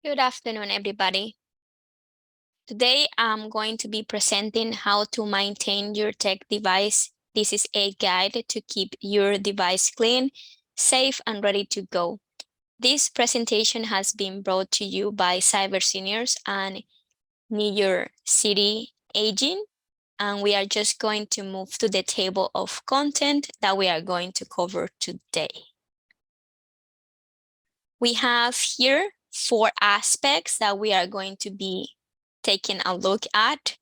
Good afternoon, everybody. Today, I'm going to be presenting how to maintain your tech device. This is a guide to keep your device clean, safe, and ready to go. This presentation has been brought to you by Cyber Seniors and New York City Aging, and we are just going to move to the table of content that we are going to cover today. We have here 4 aspects that we are going to be taking a look at.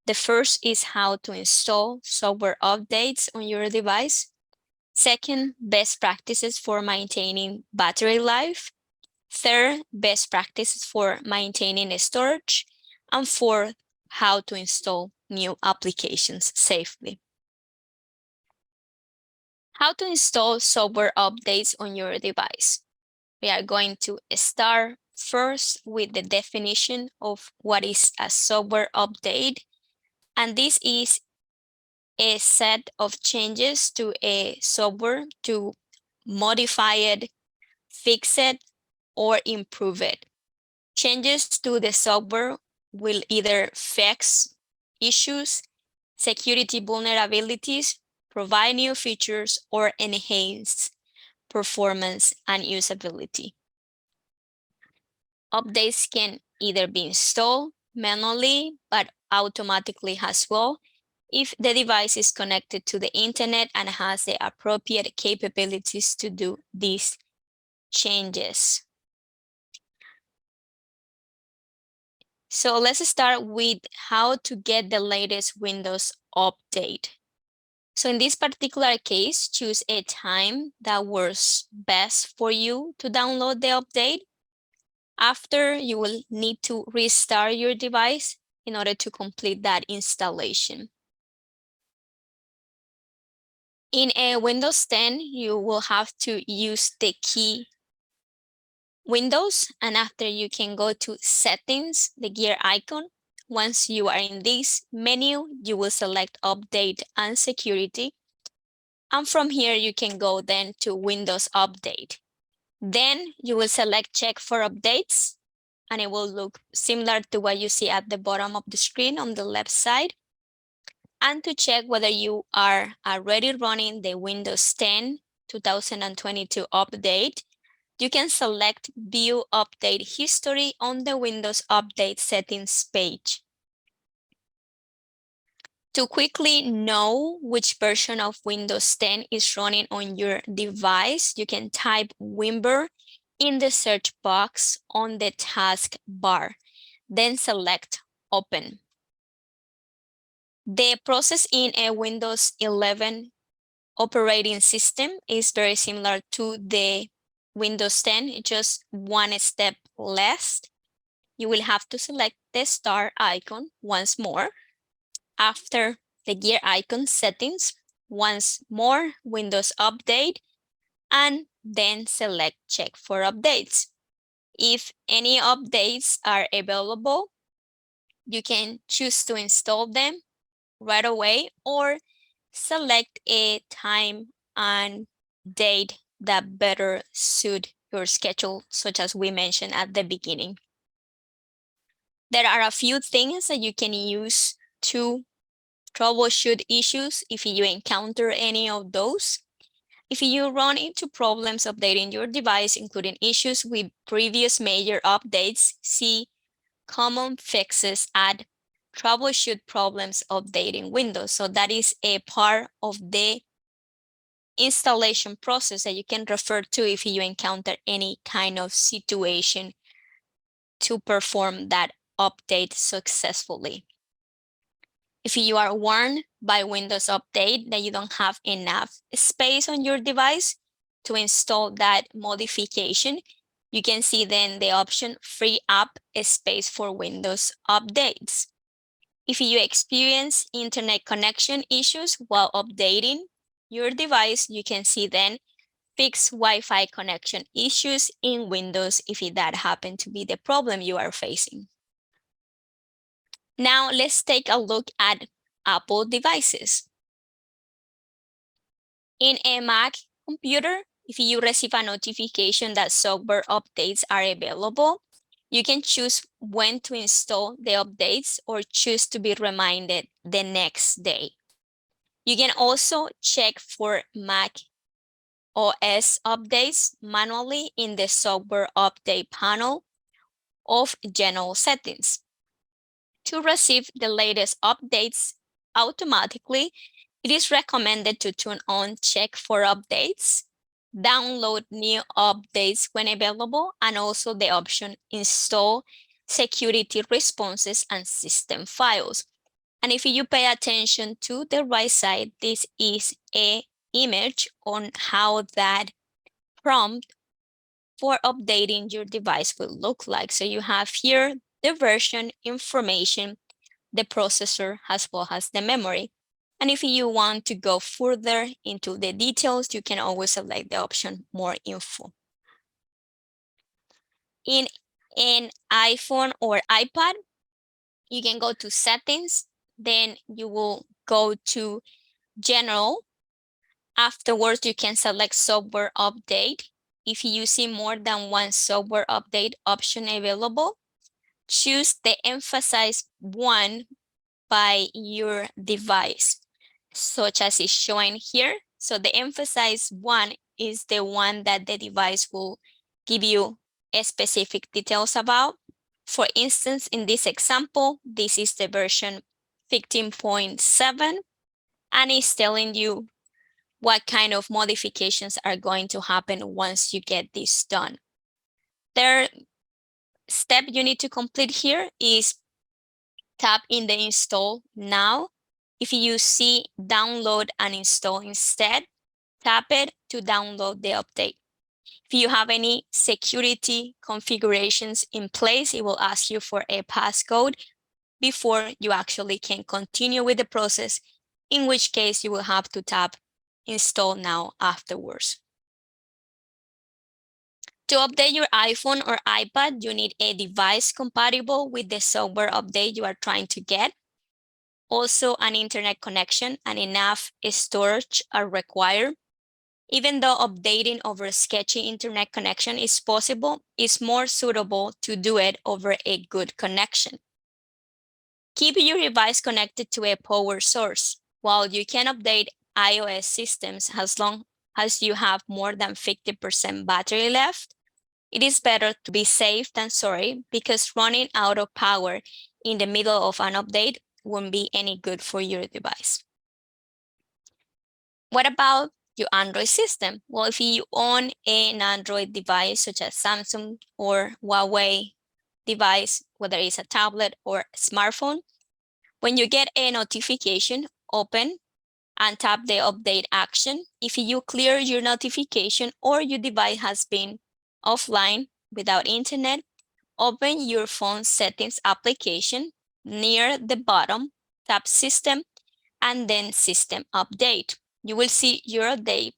The first is how to install software updates on your device. Second, best practices for maintaining battery life. Third, best practices for maintaining storage. And fourth, how to install new applications safely. How to install software updates on your device. We are going to start first with the definition of what is a software update. And this is a set of changes to a software to modify it, fix it, or improve it. Changes to the software will either fix issues, security vulnerabilities, provide new features, or enhance performance and usability. Updates can either be installed manually, but automatically as well, if the device is connected to the internet and has the appropriate capabilities to do these changes. So let's start with how to get the latest Windows update. So in this particular case, choose a time that works best for you to download the update. After, you will need to restart your device in order to complete that installation. In a Windows 10, you will have to use the key Windows, and after you can go to Settings, the gear icon. Once you are in this menu, you will select Update and Security. And from here, you can go then to Windows Update. Then you will select Check for Updates, and it will look similar to what you see at the bottom of the screen on the left side. And to check whether you are already running the Windows 10 2022 update, you can select View Update History on the Windows Update Settings page. To quickly know which version of Windows 10 is running on your device, you can type Wimber in the search box on the taskbar, then select Open. The process in a Windows 11 operating system is very similar to the Windows 10, just one step less. You will have to select the star icon once more. After the gear icon settings, once more Windows Update, and then select Check for Updates. If any updates are available, you can choose to install them right away or select a time and date that better suit your schedule, such as we mentioned at the beginning. There are a few things that you can use to troubleshoot issues if you encounter any of those. If you run into problems updating your device, including issues with previous major updates, see Common Fixes at Troubleshoot Problems Updating Windows. So that is a part of the installation process that you can refer to if you encounter any kind of situation to perform that update successfully. If you are warned by Windows Update that you don't have enough space on your device to install that modification, you can see then the option Free Up Space for Windows Updates. If you experience internet connection issues while updating your device, you can see then Fix Wi-Fi connection issues in Windows if that happened to be the problem you are facing. Now let's take a look at Apple devices. In a Mac computer, if you receive a notification that software updates are available, you can choose when to install the updates or choose to be reminded the next day. You can also check for Mac OS updates manually in the software update panel of general settings. To receive the latest updates automatically, it is recommended to turn on check for updates, download new updates when available, and also the option install security responses and system files. And if you pay attention to the right side, this is an image on how that prompt for updating your device will look like. So you have here the version information, the processor, as well as the memory. And if you want to go further into the details, you can always select the option more info. In an iPhone or iPad, you can go to settings, then you will go to general. Afterwards, you can select software update. If you see more than one software update option available, choose the emphasize one by your device, such as is showing here. So the emphasize one is the one that the device will give you specific details about. For instance, in this example, this is the version 15.7, and it's telling you what kind of modifications are going to happen once you get this done. The step you need to complete here is tap in the install now. If you see download and install instead, tap it to download the update. If you have any security configurations in place, it will ask you for a passcode before you actually can continue with the process, in which case you will have to tap install now afterwards. To update your iPhone or iPad, you need a device compatible with the software update you are trying to get. Also, an internet connection and enough storage are required. Even though updating over a sketchy internet connection is possible, it's more suitable to do it over a good connection. Keep your device connected to a power source. While you can update iOS systems as long as you have more than 50% battery left, it is better to be safe than sorry, because running out of power in the middle of an update won't be any good for your device. What about your Android system? Well, if you own an Android device such as Samsung or Huawei device, whether it's a tablet or a smartphone, when you get a notification, open and tap the update action. If you clear your notification or your device has been offline without internet, open your phone settings application. Near the bottom, tap system and then system update. You will see your update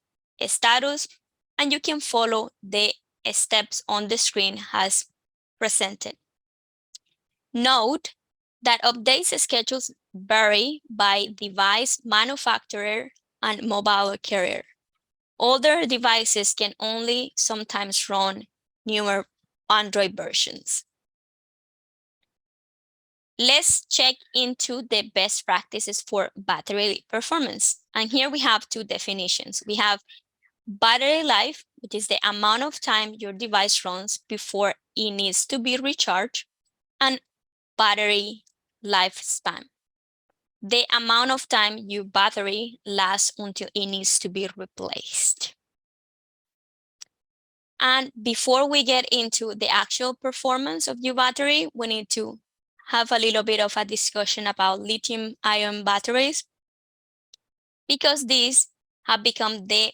status and you can follow the steps on the screen as presented. Note that updates schedules vary by device manufacturer and mobile carrier. Older devices can only sometimes run newer Android versions. Let's check into the best practices for battery performance. And here we have two definitions. We have battery life, which is the amount of time your device runs before it needs to be recharged, and battery lifespan, the amount of time your battery lasts until it needs to be replaced. And before we get into the actual performance of your battery, we need to have a little bit of a discussion about lithium-ion batteries, because these have become the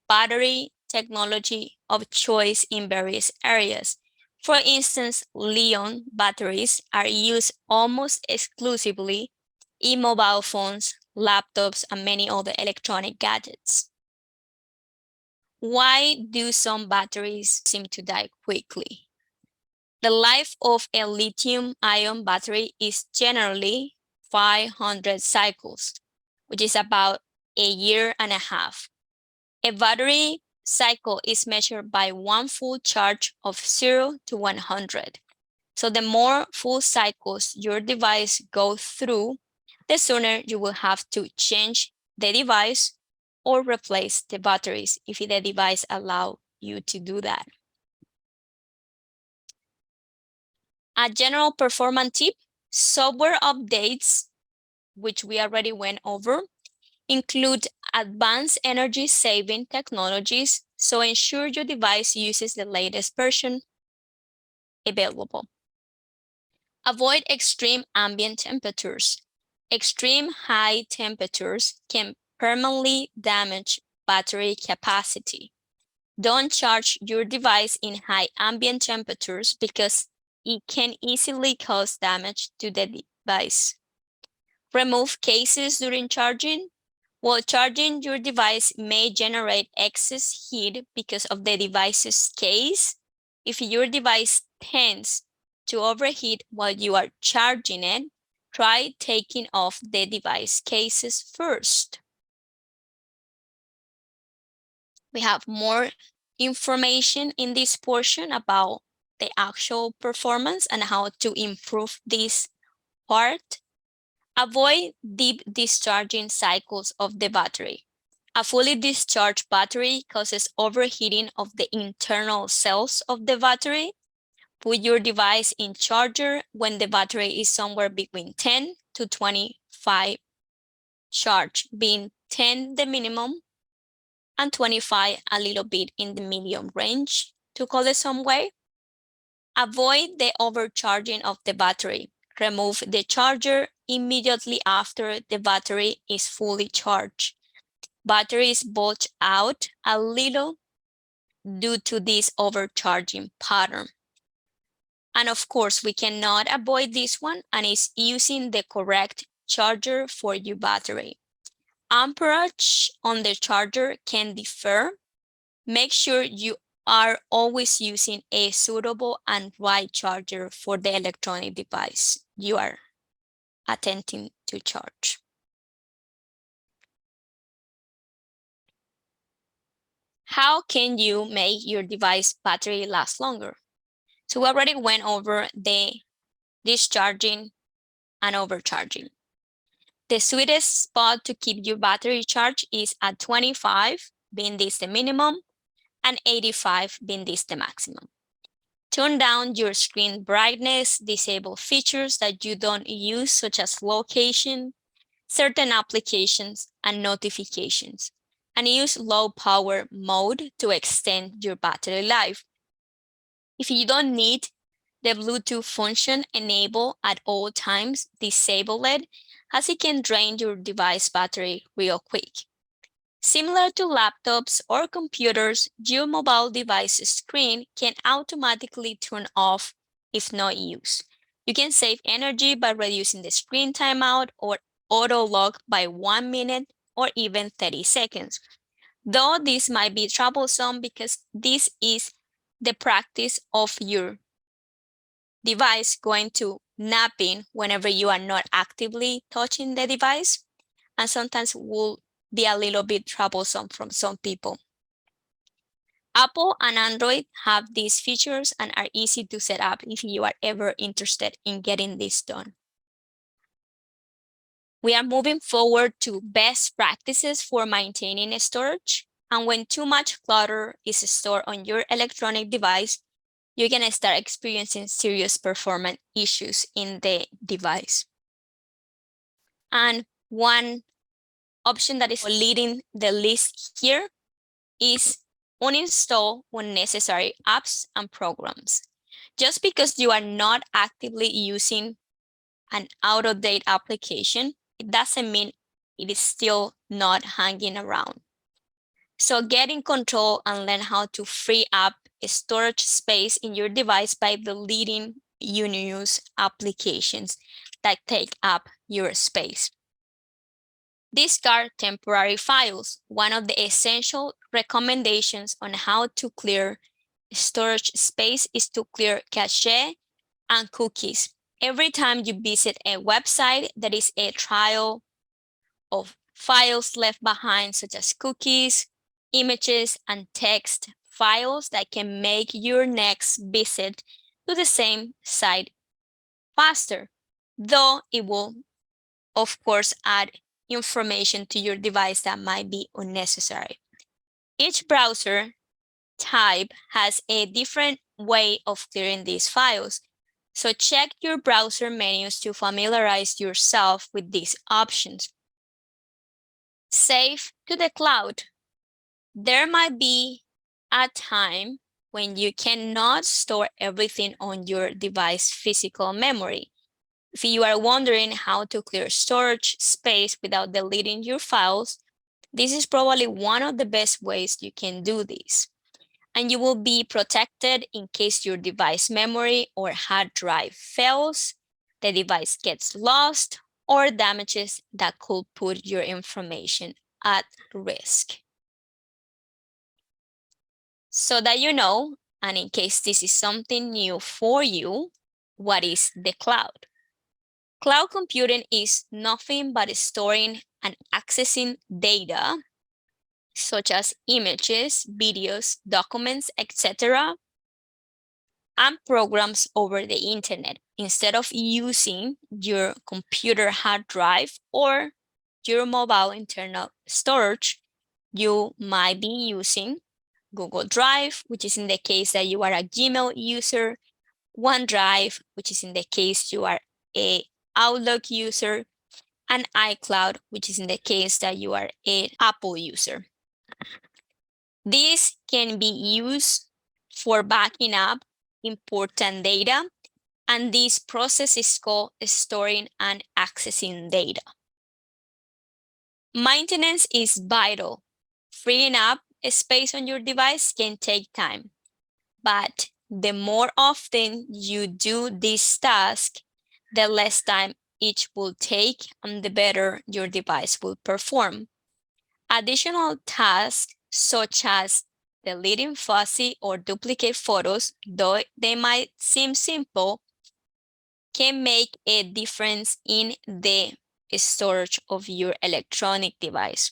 battery technology of choice in various areas. For instance, lithium batteries are used almost exclusively in mobile phones, laptops, and many other electronic gadgets. Why do some batteries seem to die quickly? The life of a lithium-ion battery is generally 500 cycles, which is about a year and a half. A battery cycle is measured by one full charge of 0 to 100. So the more full cycles your device goes through, the sooner you will have to change the device or replace the batteries if the device allows you to do that. A general performance tip: software updates, which we already went over, include advanced energy saving technologies, so ensure your device uses the latest version available. Avoid extreme ambient temperatures. Extreme high temperatures can permanently damage battery capacity. Don't charge your device in high ambient temperatures because it can easily cause damage to the device. Remove cases during charging. While charging, your device may generate excess heat because of the device's case. If your device tends to overheat while you are charging it, try taking off the device cases first. We have more information in this portion about the actual performance and how to improve this part. Avoid deep discharging cycles of the battery. A fully discharged battery causes overheating of the internal cells of the battery. Put your device in charger when the battery is somewhere between 10 to 25 charge, being 10 the minimum and 25 a little bit in the medium range, to call it some way. Avoid the overcharging of the battery. Remove the charger immediately after the battery is fully charged. Batteries bulge out a little due to this overcharging pattern. And of course, we cannot avoid this one, and it's using the correct charger for your battery. Amperage on the charger can differ. Make sure you are always using a suitable and right charger for the electronic device you are attempting to charge. How can you make your device battery last longer? So we already went over the discharging and overcharging. The sweetest spot to keep your battery charged is at 25, being this the minimum, and 85, being this the maximum. Turn down your screen brightness, disable features that you don't use, such as location, certain applications, and notifications, and use low power mode to extend your battery life. If you don't need the Bluetooth function enabled at all times, disable it, as it can drain your device battery real quick. Similar to laptops or computers, your mobile device screen can automatically turn off if not used. You can save energy by reducing the screen timeout or auto lock by 1 minute or even 30 seconds. Though this might be troublesome because this is the practice of your device going to napping whenever you are not actively touching the device, and sometimes will be a little bit troublesome from some people. Apple and Android have these features and are easy to set up if you are ever interested in getting this done. We are moving forward to best practices for maintaining storage. And when too much clutter is stored on your electronic device, you're going to start experiencing serious performance issues in the device. And one option that is leading the list here is uninstall unnecessary apps and programs. Just because you are not actively using an out-of-date application, it doesn't mean it is still not hanging around. So get in control and learn how to free up storage space in your device by deleting unused applications that take up your space. Discard temporary files. One of the essential recommendations on how to clear storage space is to clear cache and cookies. Every time you visit a website, there is a trail of files left behind, such as cookies, images, and text files that can make your next visit to the same site faster, though it will, of course, add information to your device that might be unnecessary. Each browser type has a different way of clearing these files, so check your browser menus to familiarize yourself with these options. Save to the cloud. There might be a time when you cannot store everything on your device physical memory. If you are wondering how to clear storage space without deleting your files, this is probably one of the best ways you can do this. And you will be protected in case your device memory or hard drive fails, the device gets lost, or damages that could put your information at risk. So that you know, and in case this is something new for you, what is the cloud? Cloud computing is nothing but storing and accessing data such as images, videos, documents, etc., and programs over the internet instead of using your computer hard drive or your mobile internal storage. You might be using Google Drive, which is in the case that you are a Gmail user, OneDrive, which is in the case you are a Outlook user, and iCloud, which is in the case that you are an Apple user. This can be used for backing up important data, and this process is called storing and accessing data. Maintenance is vital. Freeing up space on your device can take time, but the more often you do this task, the less time each will take and the better your device will perform. Additional tasks such as deleting fuzzy or duplicate photos, though they might seem simple, can make a difference in the storage of your electronic device.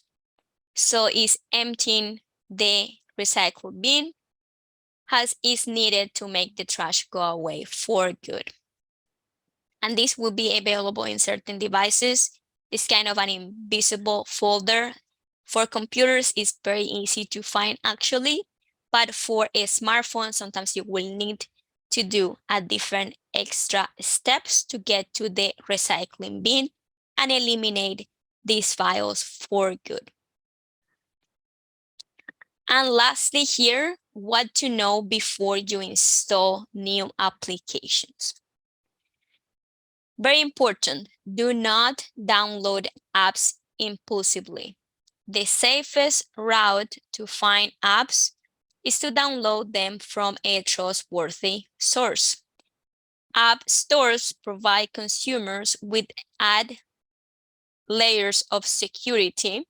So is emptying the recycle bin is needed to make the trash go away for good. And this will be available in certain devices. It's kind of an invisible folder. For computers, it's very easy to find actually, but for a smartphone, sometimes you will need to do a different extra steps to get to the recycling bin and eliminate these files for good. And lastly here, what to know before you install new applications. Very important, do not download apps impulsively. The safest route to find apps is to download them from a trustworthy source. App stores provide consumers with add layers of security.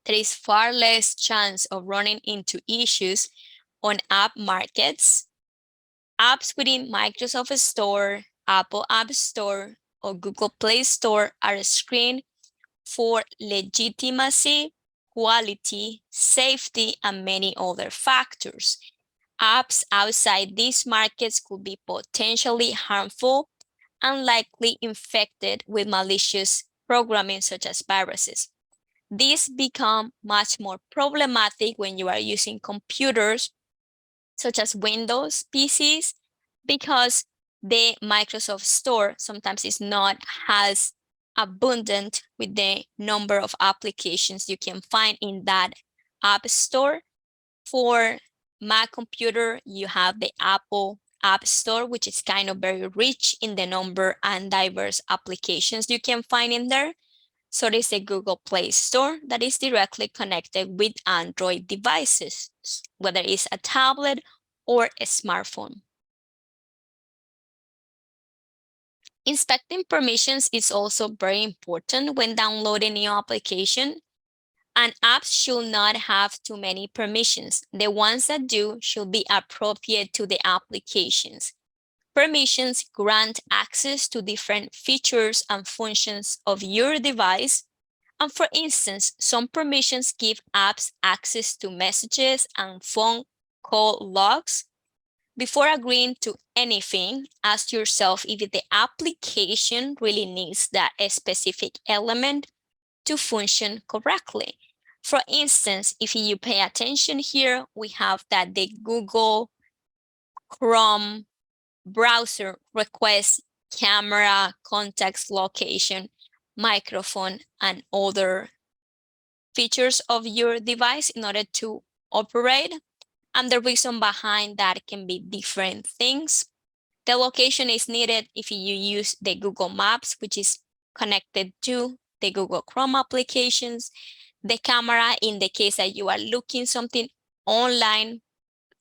There is far less chance of running into issues on app markets. Apps within Microsoft Store, Apple App Store, or Google Play Store are screened for legitimacy, quality, safety, and many other factors. Apps outside these markets could be potentially harmful and likely infected with malicious programming such as viruses. These become much more problematic when you are using computers such as Windows PCs, because the Microsoft Store sometimes is not as abundant with the number of applications you can find in that app store. For Mac computer, you have the Apple App Store, which is kind of very rich in the number and diverse applications you can find in there. So there's a Google Play Store that is directly connected with Android devices, whether it's a tablet or a smartphone. Inspecting permissions is also very important when downloading new application. And apps should not have too many permissions. The ones that do should be appropriate to the applications. Permissions grant access to different features and functions of your device, And for instance, some permissions give apps access to messages and phone call logs. Before agreeing to anything, ask yourself if the application really needs that specific element to function correctly. For instance, if you pay attention here, we have that the Google Chrome browser requests camera, context, location, microphone, and other features of your device in order to operate. And the reason behind that can be different things. The location is needed if you use the Google Maps, which is connected to the Google Chrome applications. The camera in the case that you are looking something online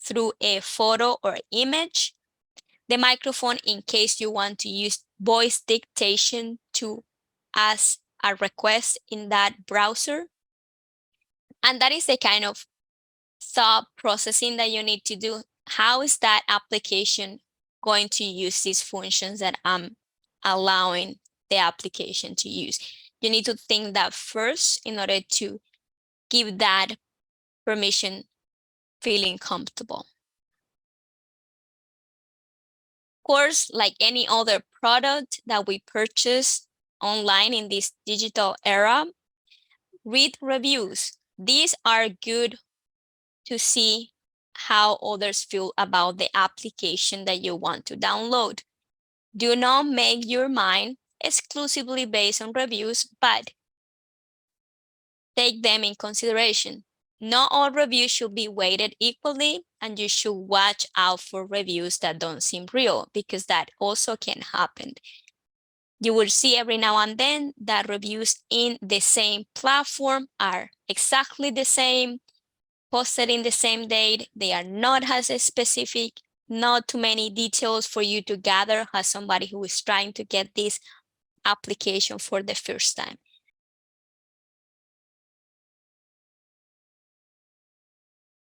through a photo or image. The microphone in case you want to use voice dictation to ask a request in that browser. And that is the kind of thought processing that you need to do. How is that application going to use these functions that I'm allowing the application to use? You need to think that first in order to give that permission feeling comfortable. Of course, like any other product that we purchase online in this digital era, read reviews. These are good to see how others feel about the application that you want to download. Do not make your mind exclusively based on reviews, but take them in consideration. Not all reviews should be weighted equally, and you should watch out for reviews that don't seem real, because that also can happen. You will see every now and then that reviews in the same platform are exactly the same, posted in the same date. They are not as specific, not too many details for you to gather as somebody who is trying to get this application for the first time.